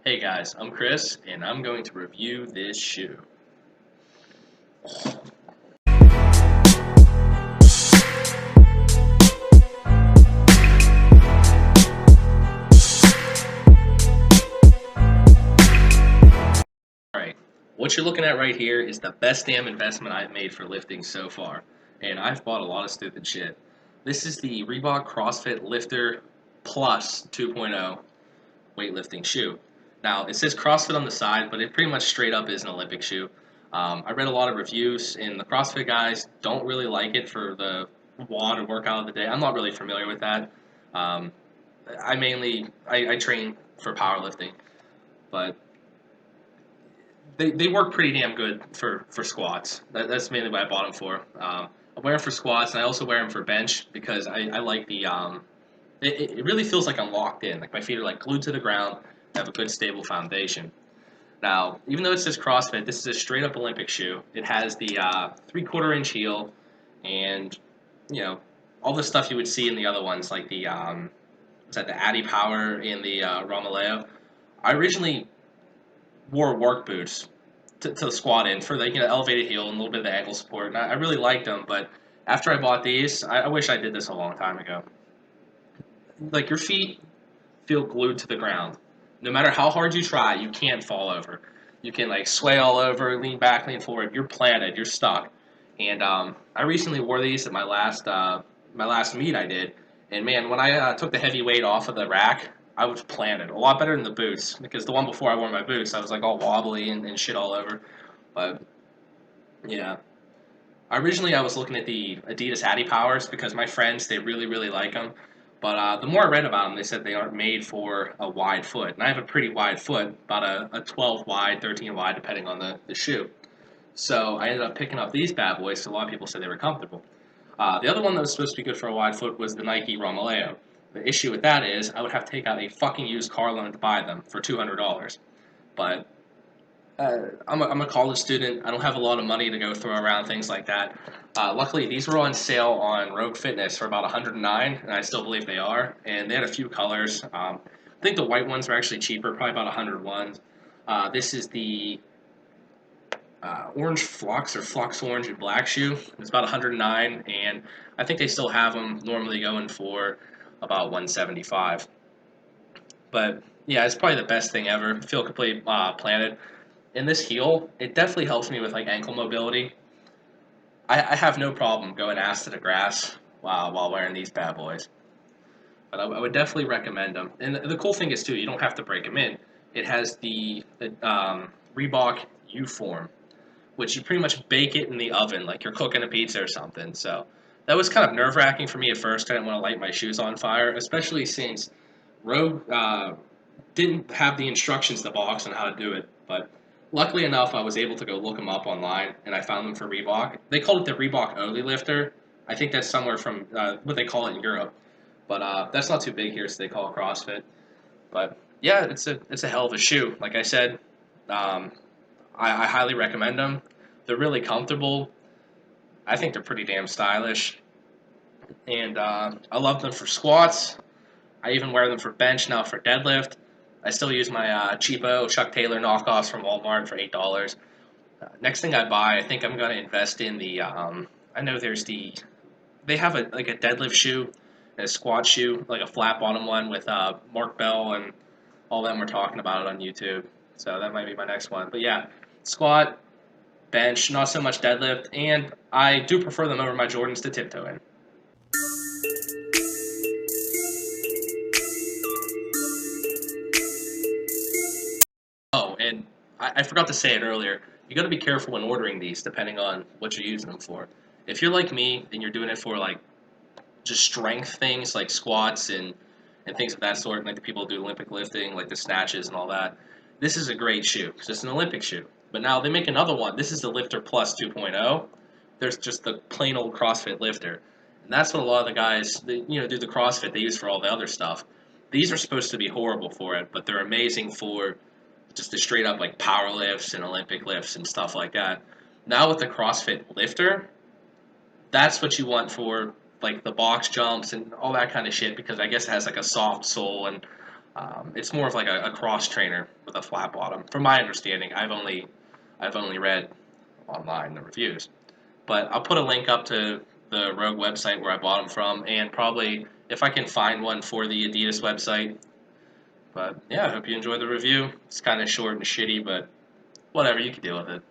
Hey guys, I'm Chris, and I'm going to review this shoe. Alright, what you're looking at right here is the best damn investment I've made for lifting so far, and I've bought a lot of stupid shit. This is the Reebok CrossFit Lifter Plus 2.0 weightlifting shoe. Now, it says CrossFit on the side, but it pretty much straight up is an Olympic shoe. I read a lot of reviews, and the CrossFit guys don't really like it for the WOD or workout of the day. I'm not really familiar with that. Um, I train for powerlifting, but they work pretty damn good for squats. That's mainly what I bought them for. I wear them for squats, and I also wear them for bench because I like the it really feels like I'm locked in. Like my feet are like glued to the ground. I have a good stable foundation. Now, even though it says CrossFit, this is a straight up Olympic shoe. It has the 3/4 inch heel, and you know all the stuff you would see in the other ones, like the is that the Addy Power and the Romaleo. I originally wore work boots to squat in for the elevated heel and a little bit of the ankle support, and I really liked them. But after I bought these, I wish I did this a long time ago. Like your feet feel glued to the ground. No matter how hard you try, you can't fall over. You can like sway all over, lean back, lean forward. You're planted. You're stuck. And I recently wore these at my last meet I did. And man, when I took the heavy weight off of the rack, I was planted a lot better than the boots because the one before I wore my boots, I was like all wobbly and shit all over. But yeah, originally, I was looking at the Adidas Addy Powers because my friends they really like them. But the more I read about them, they said they aren't made for a wide foot, and I have a pretty wide foot, about a 12 wide, 13 wide, depending on the shoe. So I ended up picking up these bad boys. So a lot of people said they were comfortable. The other one that was supposed to be good for a wide foot was the Nike Romaleo. The issue with that is I would have to take out a fucking used car loan to buy them for $200. But I'm a college student. I don't have a lot of money to go throw around things like that. Luckily, these were on sale on Rogue Fitness for about 109, and I still believe they are. And they had a few colors. I think the white ones were actually cheaper, probably about 101. This is the orange flux or flux orange and black shoe. It's about 109, and I think they still have them normally going for about 175. But yeah, it's probably the best thing ever. Feel completely planted. In this heel, it definitely helps me with like ankle mobility. I have no problem going ass to the grass while wearing these bad boys. But I would definitely recommend them. And the cool thing is too, you don't have to break them in. It has the Reebok U form, which you pretty much bake it in the oven like you're cooking a pizza or something. So that was kind of nerve wracking for me at first. I didn't want to light my shoes on fire, especially since Rogue didn't have the instructions in the box on how to do it. But luckily enough, I was able to go look them up online, and I found them for Reebok. They called it the Reebok Only Lifter. I think that's somewhere from what they call it in Europe. But that's not too big here, so they call it CrossFit. But yeah, it's a hell of a shoe. Like I said, um, I highly recommend them. They're really comfortable. I think they're pretty damn stylish, and I love them for squats. I even wear them for bench now for deadlift. I still use my cheapo Chuck Taylor knockoffs from Walmart for $8. Next thing I buy, I think I'm going to invest in the. I know they have a like a deadlift shoe, and a squat shoe, like a flat bottom one with Mark Bell and all them were talking about it on YouTube. So that might be my next one. But yeah, squat, bench, not so much deadlift, and I do prefer them over my Jordans to tiptoe in. Oh, and I forgot to say it earlier. You got to be careful when ordering these, depending on what you're using them for. If you're like me and you're doing it for like just strength things like squats and things of that sort, like the people who do Olympic lifting, like the snatches and all that, this is a great shoe because it's an Olympic shoe. But now they make another one. This is the Lifter Plus 2.0. There's just the plain old CrossFit Lifter, and that's what a lot of the guys that do the CrossFit they use for all the other stuff. These are supposed to be horrible for it, but they're amazing for just the straight up like power lifts and Olympic lifts and stuff like that. Now with the CrossFit Lifter, that's what you want for like the box jumps and all that kind of shit because I guess it has like a soft sole and It's more of like a cross trainer with a flat bottom. From my understanding, I've only read online the reviews, but I'll put a link up to the Rogue website where I bought them from, and probably if I can find one for the Adidas website. But yeah, I hope you enjoyed the review. It's kind of short and shitty, but whatever, you can deal with it.